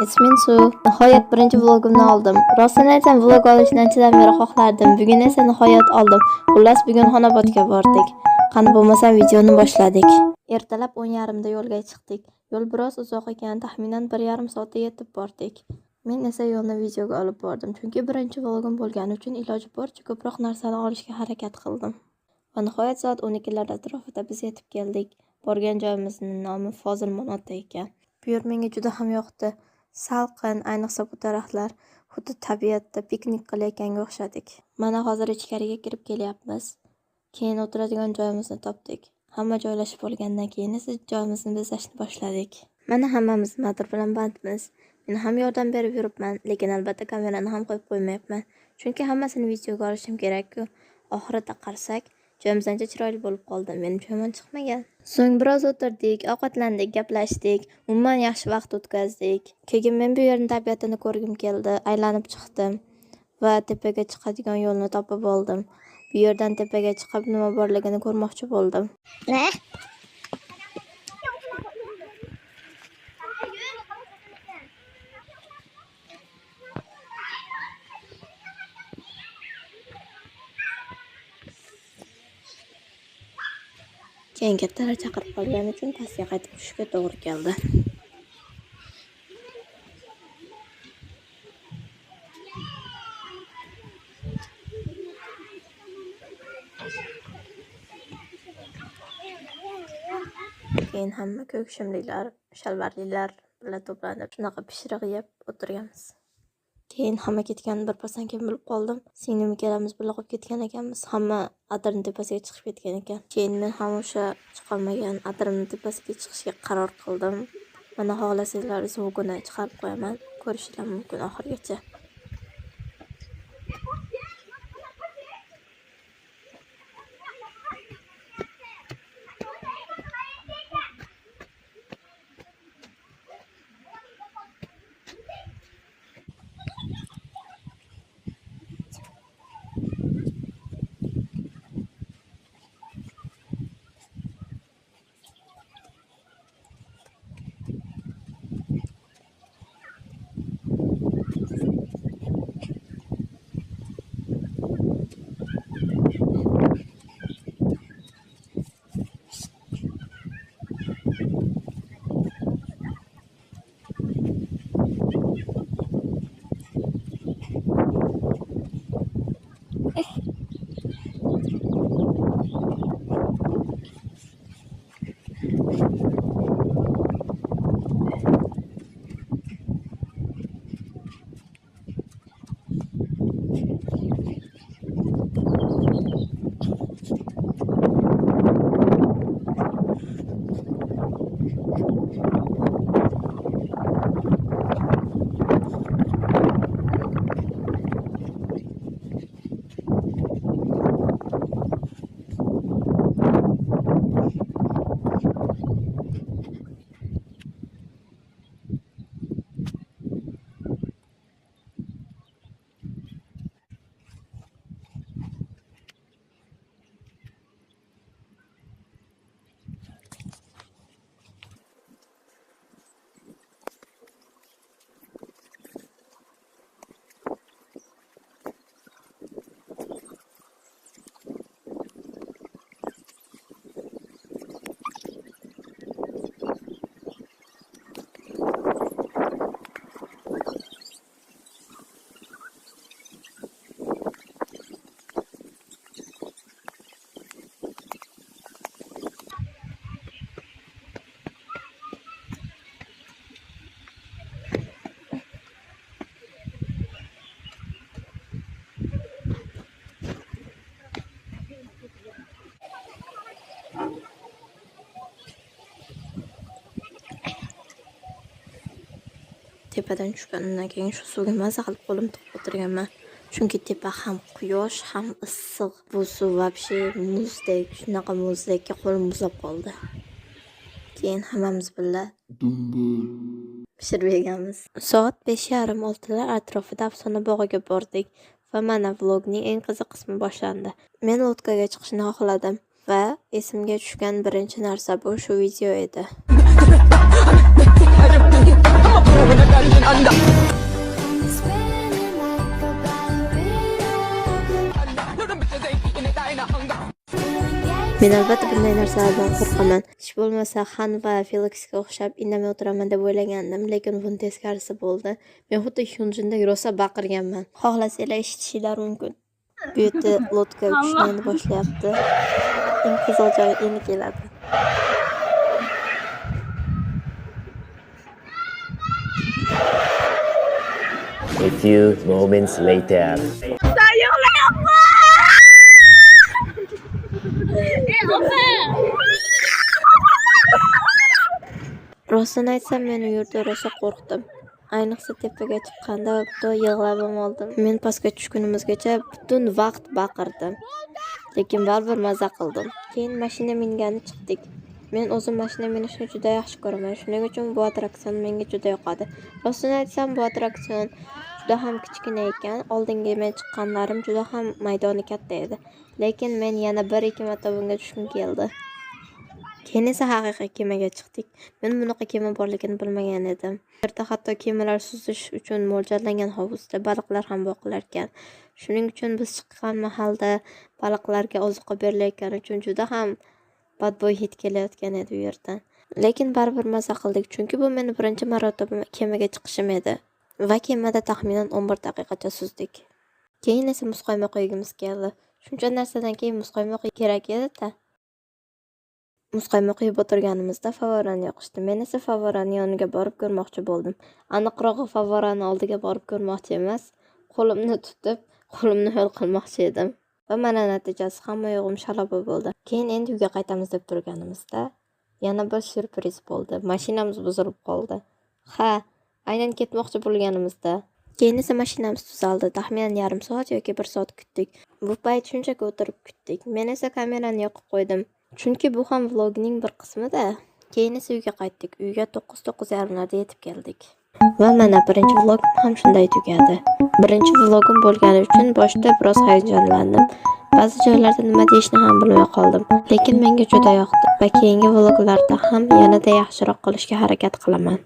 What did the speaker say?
Ismin Su. Nihoyat birinchi vlogimni oldim. Rostini aytsam, vlog olishni anchadan beri xohlardim. Bugun esa nihoyat oldim. Xullas, bugun Xonobodga bordik. Qani bo'lmasa videoni boshladik. Ertalab 10:30da yo'lga chiqdik. Yo'l biroz uzoq ekan, taxminan 1,5 soatda yetib bordik. Men esa yo'lni videoga olib bordim, chunki birinchi vlogim bo'lgani uchun iloji boricha ko'proq narsani olishga harakat qildim. Va nihoyat soat 12lar atrofida biz yetib keldik. Borgan joyimizning nomi Fozil Monota ekan. Bu yer menga juda ham yoqdi. Salqin, ayniqsa bu daraxtlar xuddi tabiatda piknik qilayotganga o'xshadik. Mana hozir ichkariga kirib kelyapmiz. Keyin o'tiradigan joyimizni topdik. Hamma joylashib bo'lgandan keyin esa joyimizni bezashni boshladik. Mana hammamiz motor bilan bandmiz. Men ham yordam berib yuribman, lekin albatta kamerani ham qo'yib qo'ymayapman. Chunki hammasini videoga olishim kerak-ku. Oxirida qarasak, joyimiz ancha chiroyli bo'lib qoldi. Menimcha yomon chiqmagan. So'ng biroz o'tirdik, ovqatlandik, gaplashdik, umuman yaxshi vaqt o'tkazdik. Keyin men bu yerning tabiatini ko'rgim keldi, aylanib chiqdim va tepaga chiqadigan yo'lni topib oldim. Bu yerdan tepaga chiqib nima borligini ko'rmoqchi bo'ldim. Keyin kattalar chaqirib qolgani uchun pastga qaytib tushishga to'g'ri keldi. Keyin hamma ko'k shimliklar, shalvarlilar bilan to'planib shunaqa pishiriq yeb o'tirganmiz. Keyin hamma ketganini birpasdan keyin bilib qoldim. Singlim ikkalamiz birga qolib ketgan ekanmiz. Hamma adirning tepasiga chiqib ketgan ekan. Keyin men ham o'sha chiqolmagan adirning tepasiga chiqishga qaror qildim. Mana xohlasanglar zvukini chiqarib qo'yaman. Ko'rishinglar mumkin oxirigacha. Tepadan tushganimdan keyin shu suvga maza qilib qo'lim tiqib o'tirganman. Chunki tepa ham quyosh, ham issiq. Bu suv vobshe muzdek, shunaqa muzdekki qo'lim muzlab qoldi. Keyin hammamiz birga pishirib yeganmiz. Soat 5:30-6lar atrofida Afsona bog'iga bordik va mana vlogning eng qiziq qismi boshlandi. Men lodkaga chiqishni xohladim va esimga tushgan birinchi narsa bu shu video edi. Men albatta bunday narsalardan qo'rqaman. Hech bo'lmasa Han va Felixga o'xshab indamay o'tiraman deb o'ylagandim, lekin buni teskarisi bo'ldi. Men xuddi Hyunjindek rosa baqirganman. Xohlasanglar eshitishinglar mumkin. Bu yerda lotka uchishni endi boshlayapti. Eng qiziq joyi endi keladi. A few moments later. Rostini aytsam, men u yerda rosa qo'rqdim. Ayniqsa tepaga chiqqanda to yig'lab oldim. Men pastga tushgunimizgacha butun vaqt baqirdim. Lekin baribir maza qildim. Keyin mashina mingani chiqdik. Men o'zim mashina minishni juda yaxshi ko'raman. Shuning uchun bu attraksion menga juda yoqadi. Rostini aytsam, bu attraksion juda ham kichkina ekan. Oldingi men chiqqanlarim juda ham maydoni katta edi. Lekin men yana 1-2 marta bunga tushkim keldi. Keyin esa haqiqiy kemaga chiqdik. Men bunaqa kema borligini bilmagan edim. Bu yerda hatto kemalar suzish uchun mo'ljallangan hovuzda baliqlar ham boqilar ekan. Shuning uchun biz chiqqan mahalda baliqlarga ozuqa berilayotgani uchun juda ham badbo'y hid kelayotgan edi u yerdan. Lekin baribir maza qildik, chunki bu meni birinchi marotaba kemaga chiqishim edi. Va kemada taxminan 11 daqiqacha suzdik. Keyin esa muzqaymoq yegimiz keldi. Shuncha narsadan keyin muzqaymoq kerak edi-da. Muzqaymoq yeb o'tirganimizda favorani yoqishdi. Men esa favorani yoniga borib ko'rmoqchi bo'ldim. Aniqrog'i favorani oldiga borib ko'rmoqchi emas, qo'limni tutib, qo'limni ho'l qilmoqchi edim. Va mana natijasi hamma yo'g'im shalabbo bo'ldi. Keyin endi uyga qaytamiz deb turganimizda yana bir syurpriz bo'ldi. Mashinamiz buzilib qoldi. Ha, aynan ketmoqchi bo'lganimizda. Keyin esa mashinamiz tuzaldi. Taxminan yarim soat yoki 1 soat kutdik. Bu payt shunchaki o'tirib kutdik. Men esa kamerani yoqib qo'ydim. Chunki bu ham vlogning bir qismi-da. Keyin esa uyga qaytdik. Uyga 9:30 yetib keldik. Va mana birinchi vlogim ham shunday tugadi. Birinchi vlogim bo'lgani uchun boshda biroz hayajonlandim. Ba'zi joylarda nima deyishni ham bilmay qoldim. Lekin menga juda yoqdi va keyingi vloglarda ham yanada yaxshiroq qilishga harakat qilaman.